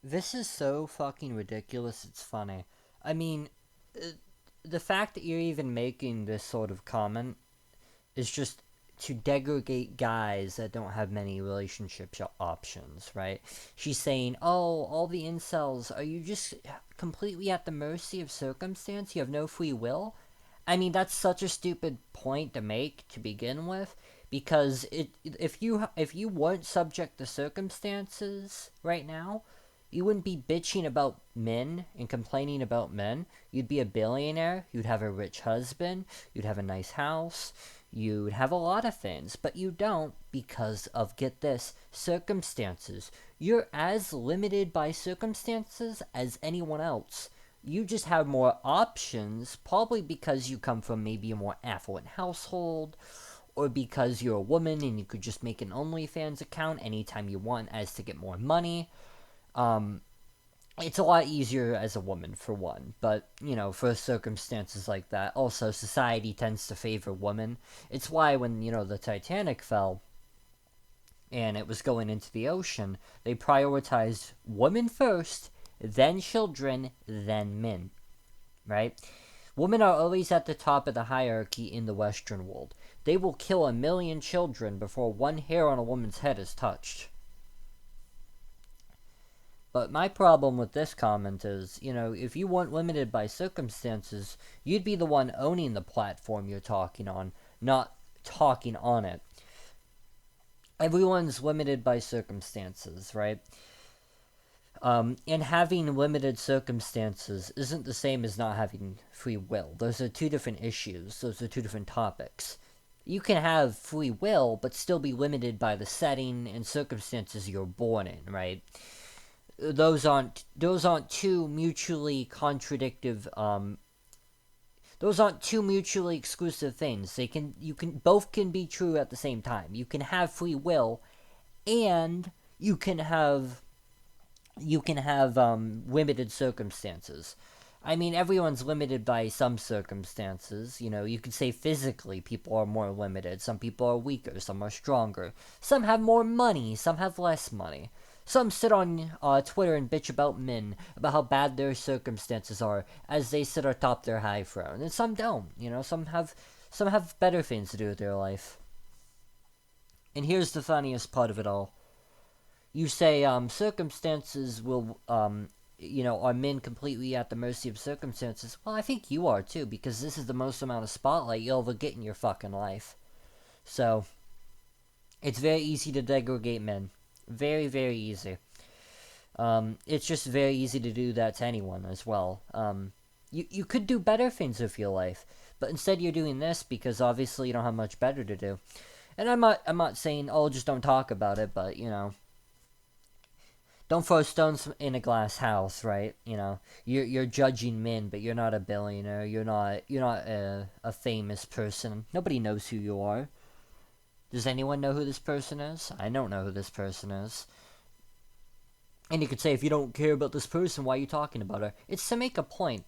This is so fucking ridiculous, it's funny. I mean, uh, the fact that you're even making this sort of comment is just to degrade guys that don't have many relationship options, right? She's saying, oh, all the incels, are you just completely at the mercy of circumstance? You have no free will? I mean, that's such a stupid point to make to begin with, because if you weren't subject to circumstances right now, you wouldn't be bitching about men and complaining about men. You'd be a billionaire. You'd have a rich husband. You'd have a nice house. You'd have a lot of things, but you don't because of, get this, circumstances. You're as limited by circumstances as anyone else. You just have more options, probably because you come from maybe a more affluent household, or because you're a woman and you could just make an OnlyFans account anytime you want as to get more money. Um, it's a lot easier as a woman, for one, but, for circumstances like that. Also, society tends to favor women. It's why when, the Titanic fell and it was going into the ocean, they prioritized women first, then children, then men, right? Women are always at the top of the hierarchy in the Western world. They will kill 1 million children before one hair on a woman's head is touched. But my problem with this comment is, if you weren't limited by circumstances, you'd be the one owning the platform you're talking on, not talking on it. Everyone's limited by circumstances, right? And having limited circumstances isn't the same as not having free will. Those are two different issues. Those are two different topics. You can have free will, but still be limited by the setting and circumstances you're born in, right? Those aren't two mutually contradictive those aren't two mutually exclusive things. You can both can be true at the same time. You can have free will, and you can have limited circumstances. I mean, everyone's limited by some circumstances. You could say physically people are more limited. Some people are weaker, some are stronger. Some have more money, some have less money. Some sit on Twitter and bitch about men, about how bad their circumstances are, as they sit atop their high throne. And some don't. Some have better things to do with their life. And here's the funniest part of it all. You say circumstances will are men completely at the mercy of circumstances? Well, I think you are too, because this is the most amount of spotlight you'll ever get in your fucking life. So it's very easy to degrade men. Very, very easy. It's just very easy to do that to anyone as well. You could do better things with your life, but instead you're doing this because obviously you don't have much better to do. And I'm not saying, oh, just don't talk about it, but don't throw stones in a glass house, right? You're judging men, but you're not a billionaire. You're not a famous person. Nobody knows who you are. Does anyone know who this person is? I don't know who this person is. And you could say, if you don't care about this person, why are you talking about her? It's to make a point.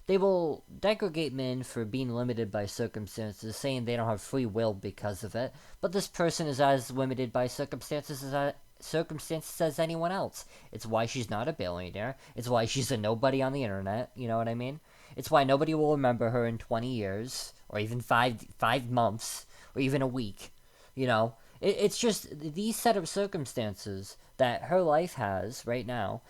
They will degrade men for being limited by circumstances, saying they don't have free will because of it. But this person is as limited by circumstances as anyone else. It's why she's not a billionaire. It's why she's a nobody on the internet. You know what I mean? It's why nobody will remember her in 20 years, or even five months, or even a week. It's just these set of circumstances that her life has right now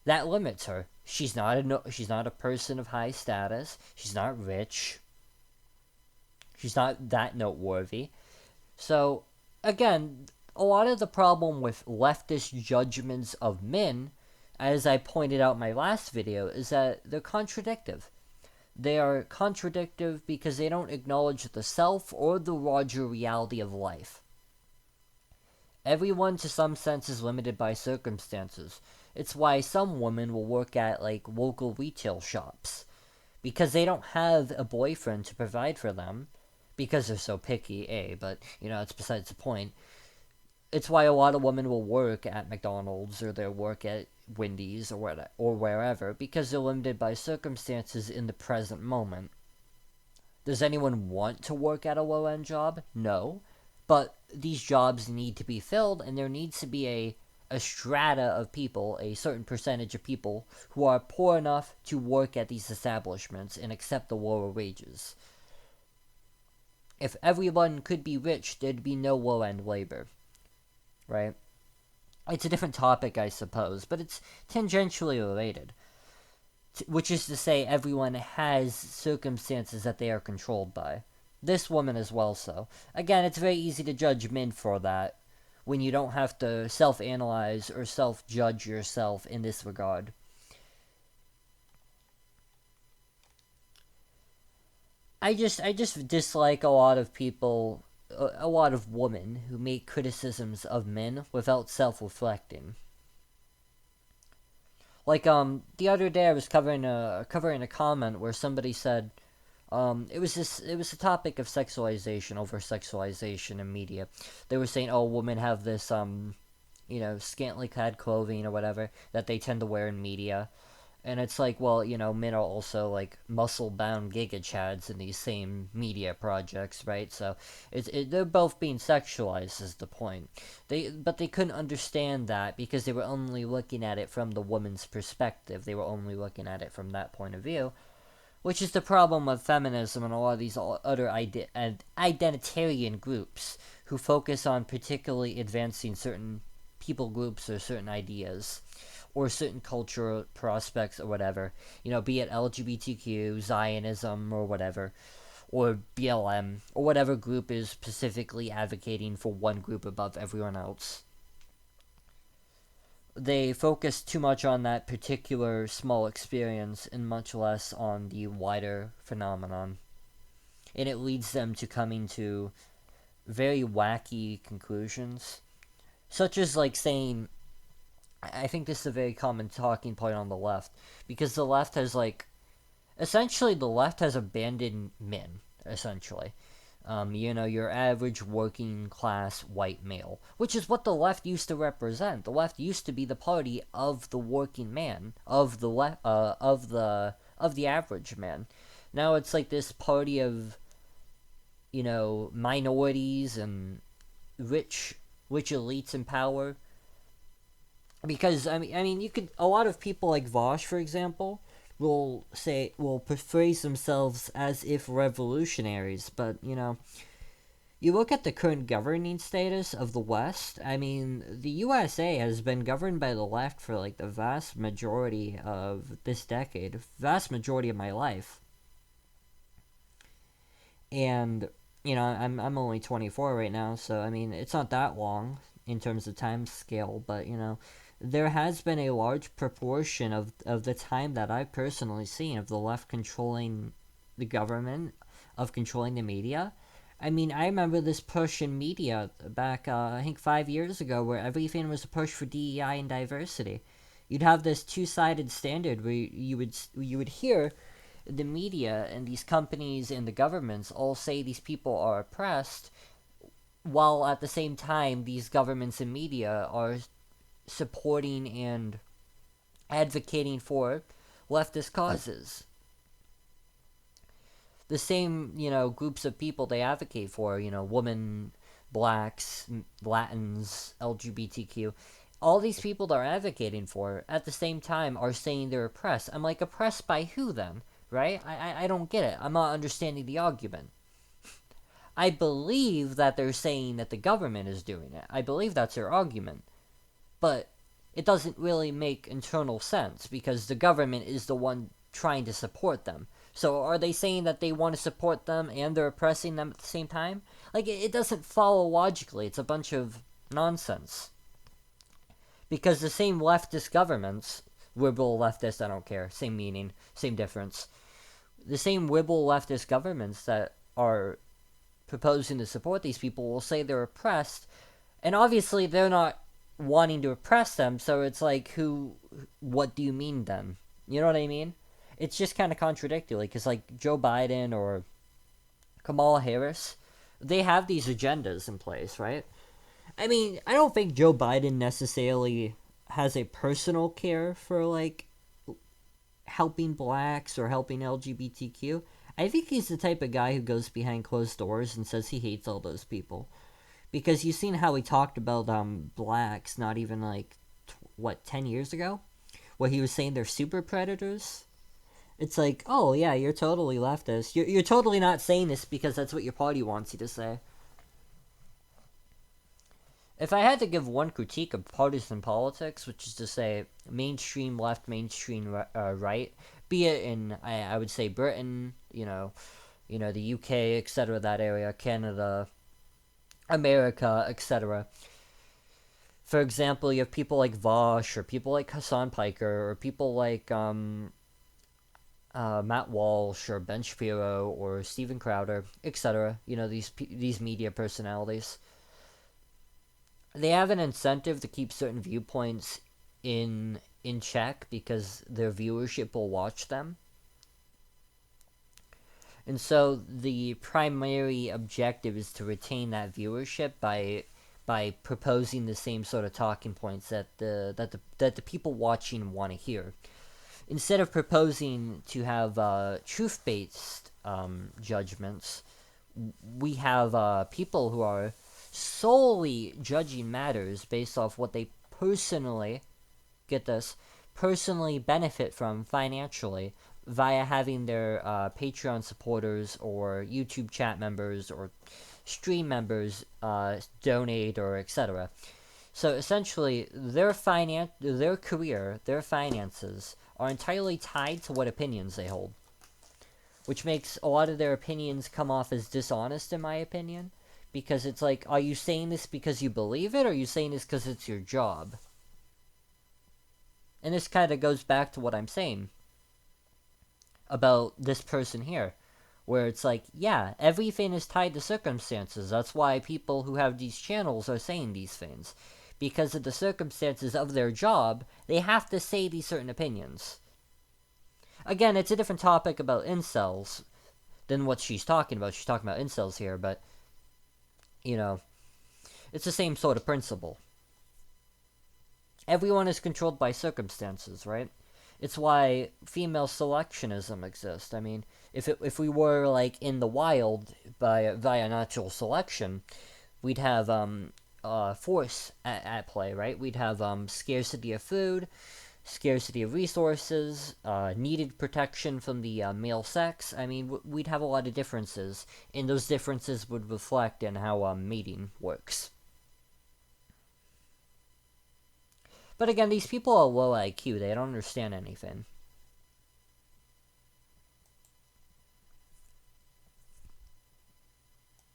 that limits her. She's not a person of high status. She's not rich. She's not that noteworthy. So again, a lot of the problem with leftist judgments of men, as I pointed out in my last video, is that they're contradictive. They are contradictive because they don't acknowledge the self or the larger reality of life. Everyone, to some sense, is limited by circumstances. It's why some women will work at, like, local retail shops. Because they don't have a boyfriend to provide for them. Because they're so picky, but, it's besides the point. It's why a lot of women will work at McDonald's or they'll work at Wendy's or wherever, because they're limited by circumstances in the present moment. Does anyone want to work at a low end job? No. But these jobs need to be filled, and there needs to be a a strata of people, a certain percentage of people, who are poor enough to work at these establishments and accept the lower wages. If everyone could be rich, there'd be no low end labor, right? It's a different topic, I suppose, but it's tangentially related. Which is to say, everyone has circumstances that they are controlled by. This woman as well, so. Again, it's very easy to judge men for that when you don't have to self analyze or self judge yourself in this regard. I just dislike a lot of people, a lot of women who make criticisms of men without self reflecting. Like the other day I was covering a comment where somebody said it was a topic of sexualization, over sexualization in media. They were saying, oh, women have this scantily clad clothing or whatever that they tend to wear in media. And it's like, well, men are also like muscle bound giga chads in these same media projects, right? So they're both being sexualized is the point. But they couldn't understand that because they were only looking at it from the woman's perspective. They were only looking at it from that point of view, which is the problem with feminism and a lot of these other identitarian groups who focus on particularly advancing certain people groups or certain ideas or certain cultural prospects or whatever, be it LGBTQ, Zionism, or whatever, or BLM, or whatever group is specifically advocating for one group above everyone else. They focus too much on that particular small experience and much less on the wider phenomenon. And it leads them to coming to very wacky conclusions, such as like saying, I think this is a very common talking point on the left, because the left has essentially the left has abandoned men, essentially. Your average working class white male, which is what the left used to represent. The left used to be the party of the working man, of the average man. Now it's like this party of, minorities and rich elites in power. Because you could, a lot of people like Vosh, for example, will phrase themselves as if revolutionaries, but you look at the current governing status of the West. The USA has been governed by the left for like the vast majority of this decade, vast majority of my life, and I'm only 24 right now, so it's not that long in terms of time scale, but there has been a large proportion of the time that I've personally seen of the left controlling the government, of controlling the media. I remember this push in media back, I think 5 years ago, where everything was a push for DEI and diversity. You'd have this two-sided standard where you would hear the media and these companies and the governments all say these people are oppressed, while at the same time these governments and media are supporting and advocating for leftist causes. The same, groups of people they advocate for, women, blacks, Latins, LGBTQ, all these people they're advocating for, at the same time, are saying they're oppressed. I'm like, oppressed by who then? Right? I don't get it. I'm not understanding the argument. I believe that they're saying that the government is doing it. I believe that's their argument. But it doesn't really make internal sense because the government is the one trying to support them. So are they saying that they want to support them and they're oppressing them at the same time? Like, it doesn't follow logically. It's a bunch of nonsense. Because the same leftist governments, liberal leftist, I don't care, same meaning, same difference. The same liberal leftist governments that are proposing to support these people will say they're oppressed, and obviously they're not wanting to oppress them, so it's like, what do you mean then? You know what I mean? It's just kind of contradictory, because like Joe Biden or Kamala Harris, they have these agendas in place, right? I don't think Joe Biden necessarily has a personal care for like helping blacks or helping LGBTQ. I think he's the type of guy who goes behind closed doors and says he hates all those people. Because you've seen how he talked about blacks not even like what, 10 years ago, where he was saying they're super predators. It's like, oh yeah, you're totally leftist. You're totally not saying this because that's what your party wants you to say. If I had to give one critique of partisan politics, which is to say mainstream left, mainstream right, be it in I would say Britain, the UK, etc., that area, Canada, America, etc. For example, you have people like Vosh, or people like Hassan Piker, or people like Matt Walsh, or Ben Shapiro, or Steven Crowder, etc. These media personalities. They have an incentive to keep certain viewpoints in check because their viewership will watch them. And so the primary objective is to retain that viewership by proposing the same sort of talking points that the people watching want to hear. Instead of proposing to have truth-based judgments, we have people who are solely judging matters based off what they personally, get this, personally benefit from financially via having their Patreon supporters or YouTube chat members or stream members donate or etc. So essentially, their career, their finances are entirely tied to what opinions they hold, which makes a lot of their opinions come off as dishonest, in my opinion, because it's like, are you saying this because you believe it, or are you saying this because it's your job? And this kind of goes back to what I'm saying about this person here, where it's like, yeah, everything is tied to circumstances. That's why people who have these channels are saying these things. Because of the circumstances of their job, they have to say these certain opinions. Again, it's a different topic about incels than what she's talking about. She's talking about incels here, but, it's the same sort of principle. Everyone is controlled by circumstances, right? It's why female selectionism exists. I mean, if we were like in the wild via natural selection, we'd have force at play, right? We'd have scarcity of food, scarcity of resources, needed protection from the male sex. I mean, we'd have a lot of differences, and those differences would reflect in how mating works. But again, these people are low IQ. They don't understand anything.